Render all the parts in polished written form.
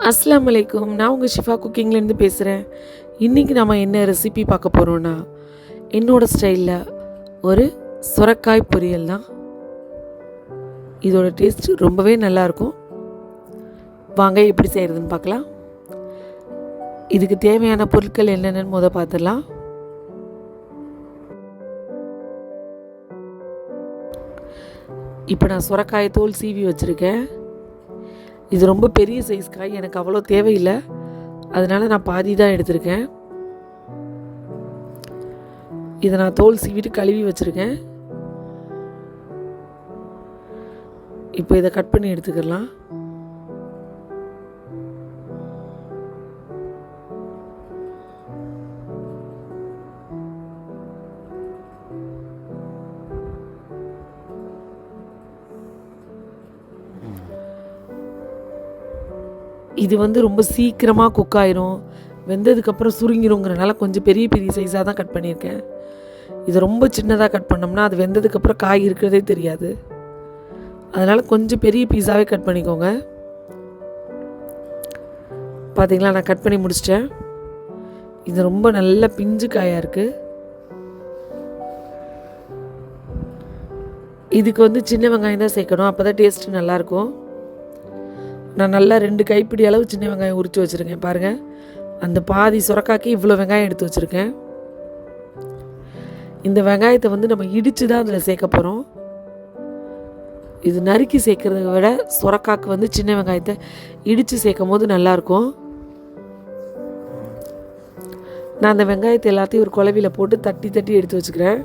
அஸ்ஸலாமு அலைக்கும். நான் உங்கள் ஷிஃபா குக்கிங்லேருந்து பேசுகிறேன். இன்றைக்கி நம்ம என்ன ரெசிபி பார்க்க போகிறோன்னா, என்னோடய ஸ்டைலில் ஒரு சுரைக்காய் பொரியல் தான். இதோட டேஸ்ட்டு ரொம்பவே நல்லாயிருக்கும். வாங்க எப்படி செய்கிறதுன்னு பார்க்கலாம். இதுக்கு தேவையான பொருட்கள் என்னென்னு பார்த்துடலாம். இப்போ நான் சுரைக்காய் தோல் சீவி வச்சுருக்கேன். இது ரொம்ப பெரிய சைஸ் காய், எனக்கு அவ்வளோ தேவையில்லை, அதனால் நான் பாதி தான் எடுத்திருக்கேன். இதை நான் தோல் சீவிட்டு கழுவி வச்சுருக்கேன். இப்போ இதை கட் பண்ணி எடுத்துக்கலாம். இது ரொம்ப சீக்கிரமாக குக் ஆயிரும், வெந்ததுக்கப்புறம் சுருங்கிருங்கிறனால கொஞ்சம் பெரிய பெரிய சைஸாக தான் கட் பண்ணியிருக்கேன். இது ரொம்ப சின்னதாக கட் பண்ணோம்னா அது வெந்ததுக்கப்புறம் காய் இருக்கிறதே தெரியாது. அதனால் கொஞ்சம் பெரிய பீஸாகவே கட் பண்ணிக்கோங்க. பார்த்தீங்களா, நான் கட் பண்ணி முடிச்சிட்டேன். இது ரொம்ப நல்ல பிஞ்சு காயாக இருக்குது. இதுக்கு சின்ன வெங்காயம் தான் சேர்க்கணும், அப்போ தான் டேஸ்ட்டு நல்லாயிருக்கும். நான் நல்லா 2 கைப்பிடி அளவு சின்ன வெங்காயம் உரித்து வச்சுருக்கேன். பாருங்கள், அந்த பாதி சுரக்காக்கி இவ்வளோ வெங்காயம் எடுத்து வச்சுருக்கேன். இந்த வெங்காயத்தை நம்ம இடித்து தான் அதில் சேர்க்க போகிறோம். இது நறுக்கி சேர்க்குறத விட சுரக்காக்கு சின்ன வெங்காயத்தை இடித்து சேர்க்கும் போது நல்லாயிருக்கும். நான் அந்த வெங்காயத்தை எல்லாத்தையும் ஒரு குழவியில் போட்டு தட்டி தட்டி எடுத்து வச்சுக்கிறேன்.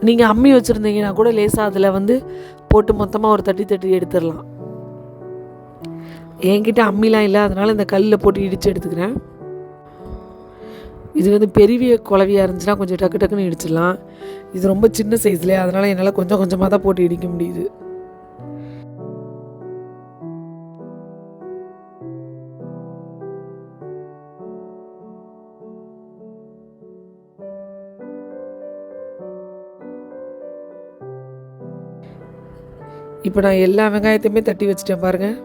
நீங்கள் அம்மி வச்சுருந்தீங்கன்னா கூட லேசாக அதில் போட்டு மொத்தமாக ஒரு தட்டி தட்டி எடுத்துடலாம். என்கிட்ட அம்மிலாம் இல்லை, அதனால் இந்த கல்லில் போட்டு இடித்து எடுத்துக்கிறேன். இது பெரிய குழவியாக இருந்துச்சுன்னா கொஞ்சம் டக்கு டக்குன்னு இடிச்சிடலாம். இது ரொம்ப சின்ன சைஸ்லேயே, அதனால் என்னால் கொஞ்சம் கொஞ்சமாக தான் போட்டு இடிக்க முடியுது. இப்போ நான் எல்லா வெங்காயத்தையுமே தட்டி வச்சுட்டேன் பாருங்கள்.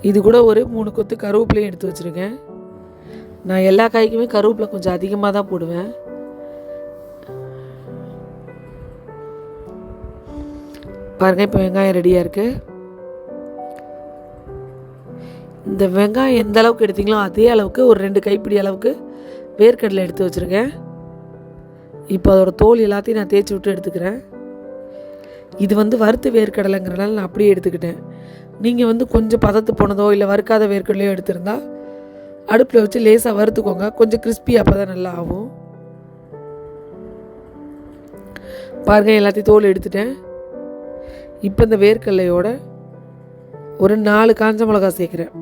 இது கூட ஒரு 3 கொத்து கருவேப்பிலையும் எடுத்து வச்சுருக்கேன். நான் எல்லா காய்க்குமே கருவேப்பிலை கொஞ்சம் அதிகமாக தான் போடுவேன். பாருங்கள், இப்போ வெங்காயம் ரெடியாக இருக்குது. இந்த வெங்காயம் எந்த அளவுக்கு எடுத்தீங்களோ அதே அளவுக்கு ஒரு 2 கைப்பிடி அளவுக்கு வேர்க்கடலை எடுத்து வச்சுருக்கேன். இப்போ அதோட தோல் எல்லாத்தையும் நான் தேய்ச்சி விட்டு எடுத்துக்கிறேன். இது வறுத்து வேர்க்கடலைங்கிறனால நான் அப்படியே எடுத்துக்கிட்டேன். நீங்கள் கொஞ்சம் பதத்து போனதோ இல்லை வறுக்காத வேர்க்கடலையோ எடுத்திருந்தா அடுப்பில் வச்சு லேசாக வறுத்துக்கோங்க. கொஞ்சம் கிறிஸ்பி, அப்போ தான் நல்லா ஆகும். பாருங்கள், எல்லாத்தையும் தோல் எடுத்துட்டேன். இப்போ இந்த வேர்க்கடலையோட ஒரு 4 காஞ்ச மிளகாய் சேர்க்குறேன்.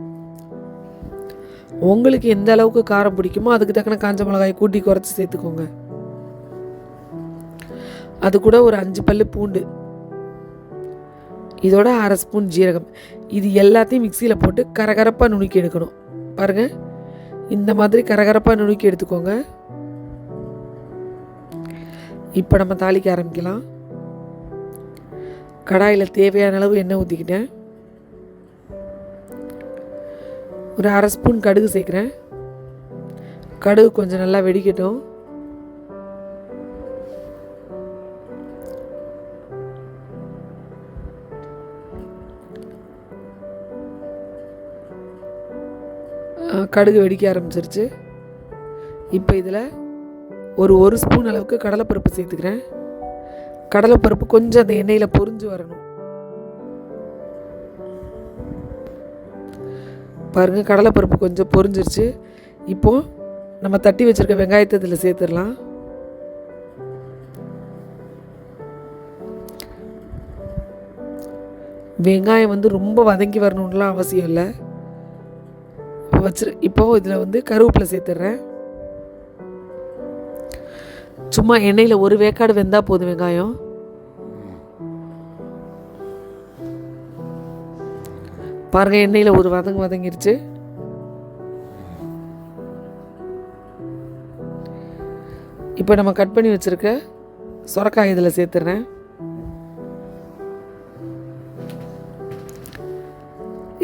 உங்களுக்கு எந்த அளவுக்கு காரம் பிடிக்குமோ அதுக்கு தக்கன காஞ்ச மிளகாய் கூட்டி குறைச்சி சேர்த்துக்கோங்க. அது கூட ஒரு 5 பல்லு பூண்டு, இதோட 1/2 ஸ்பூன் ஜீரகம். இது எல்லாத்தையும் மிக்சியில் போட்டு கரகரப்பாக நுணுக்கி எடுக்கணும். பாருங்கள், இந்த மாதிரி கரகரப்பாக நுணுக்கி எடுத்துக்கோங்க. இப்போ நம்ம தாளிக்க ஆரம்பிக்கலாம். கடாயில் தேவையான அளவு எண்ணெய் ஊற்றிக்கிட்டேன். ஒரு 1/2 ஸ்பூன் கடுகு சேர்க்குறேன். கடுகு கொஞ்சம் நல்லா வெடிக்கட்டும். கடுகு வெடிக்க ஆரம்பிச்சிருச்சு. இப்போ இதில் ஒரு ஸ்பூன் அளவுக்கு கடலைப்பருப்பு சேர்த்துக்கிறேன். கடலைப்பருப்பு கொஞ்சம் அந்த எண்ணெயில் பொரிஞ்சு வரணும். பாருங்கள், கடலைப்பருப்பு கொஞ்சம் பொரிஞ்சிருச்சு. இப்போது நம்ம தட்டி வச்சுருக்க வெங்காயத்தை இதில் சேர்த்துடலாம். வெங்காயம் ரொம்ப வதங்கி வரணும்லாம் அவசியம் இல்லை. இப்போது இதில் கருவேப்பிலை சேர்த்துட்றேன். சும்மா எண்ணெயில் ஒரு வேக்காடு வெந்தால் போதும் வெங்காயம். பாருங்கள், எண்ணெயில் ஒரு வதங்கிருச்சு. இப்போ நம்ம கட் பண்ணி வச்சுருக்க சொரக்காய் இதில் சேர்த்துறேன்.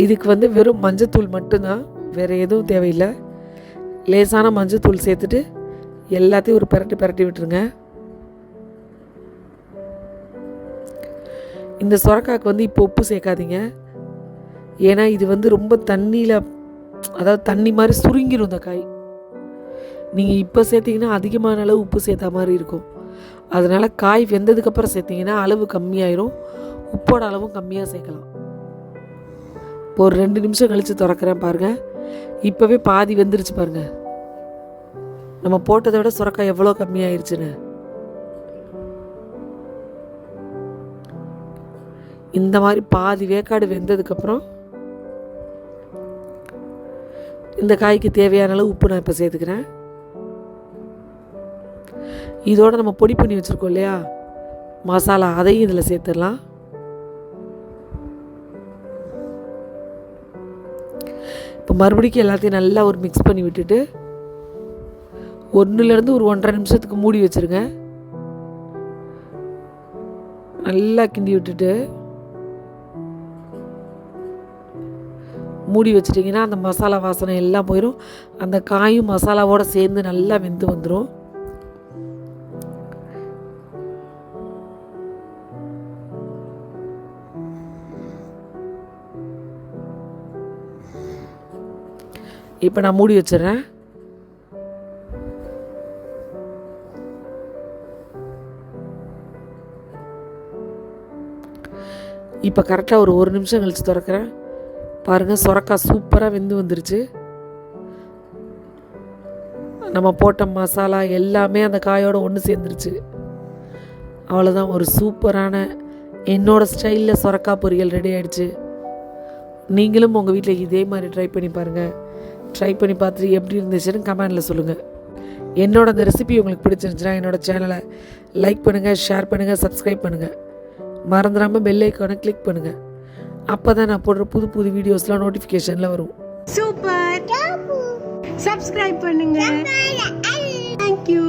இதுக்கு வந்து வெறும் மஞ்சத்தூள் மட்டும்தான், வேறு எதுவும் தேவையில்லை. லேசான மஞ்சத்தூள் சேர்த்துட்டு எல்லாத்தையும் ஒரு பிரட்டி விட்டுருங்க. இந்த சுரக்காய்க்கு வந்து இப்போ உப்பு சேர்க்காதீங்க. ஏன்னா இது வந்து ரொம்ப தண்ணியில், அதாவது தண்ணி மாதிரி சுருங்கிடும் இந்த காய். நீங்கள் இப்போ சேர்த்திங்கன்னா அதிகமான அளவு உப்பு சேர்த்தா மாதிரி இருக்கும். அதனால் காய் வெந்ததுக்கப்புறம் சேர்த்திங்கன்னா அளவு கம்மியாயிரும், உப்போட அளவும் கம்மியாக சேர்க்கலாம். இப்போ ஒரு 2 நிமிஷம் கழித்து திறக்கிறேன் பாருங்கள். இப்போவே பாதி வெந்துருச்சு பாருங்கள். நம்ம போட்டதை விட சுரக்காய் எவ்வளோ கம்மியாயிருச்சுன்னு. இந்த மாதிரி பாதி வேக்காடு வெந்ததுக்கப்புறம் இந்த காய்க்கு தேவையான அளவு உப்பு நான் இப்போ சேர்த்துக்கிறேன். இதோட நம்ம பொடி பண்ணி வச்சுருக்கோம் இல்லையா மசாலா, அதையும் இதில் சேர்த்துடலாம். இப்போ மறுபடியும் எல்லாத்தையும் நல்லா ஒரு மிக்ஸ் பண்ணி விட்டுட்டு 1லேருந்து ஒரு 1.5 நிமிஷத்துக்கு மூடி வச்சுருங்க. நல்லா கிண்டி விட்டுட்டு மூடி வச்சிட்டிங்கன்னா அந்த மசாலா வாசனை எல்லாம் போயிடும். அந்த காயும் மசாலாவோடு சேர்ந்து நல்லா வெந்து வந்துடும். இப்போ நான் மூடி வச்சிடுறேன். இப்போ கரெக்டாக ஒரு நிமிஷம் கழித்து திறக்கிறேன் பாருங்கள். சுரக்காய் சூப்பராக வெந்து வந்துருச்சு. நம்ம போட்ட மசாலா எல்லாமே அந்த காயோட ஒன்று சேர்ந்துருச்சு. அவ்வளோதான், ஒரு சூப்பரான என்னோடய ஸ்டைலில் சுரக்காய் பொரியல் ரெடி ஆகிடுச்சு. நீங்களும் உங்கள் வீட்டில் இதே மாதிரி ட்ரை பண்ணி பாருங்கள். ட்ரை பண்ணி பார்த்துட்டு எப்படி இருந்துச்சுன்னு கமெண்டில் சொல்லுங்கள். என்னோட அந்த ரெசிபி உங்களுக்கு பிடிச்சிருந்துச்சுன்னா என்னோடய சேனலை லைக் பண்ணுங்கள், ஷேர் பண்ணுங்கள், சப்ஸ்கிரைப் பண்ணுங்கள். மறந்துடாமல் பெல் ஐக்கானை கிளிக் பண்ணுங்கள். அப்போ தான் நான் போடுற புது வீடியோஸ்லாம் நோட்டிஃபிகேஷனில் வரும். சூப்பர், சப்ஸ்கிரைப் பண்ணுங்கள். தேங்க்யூ.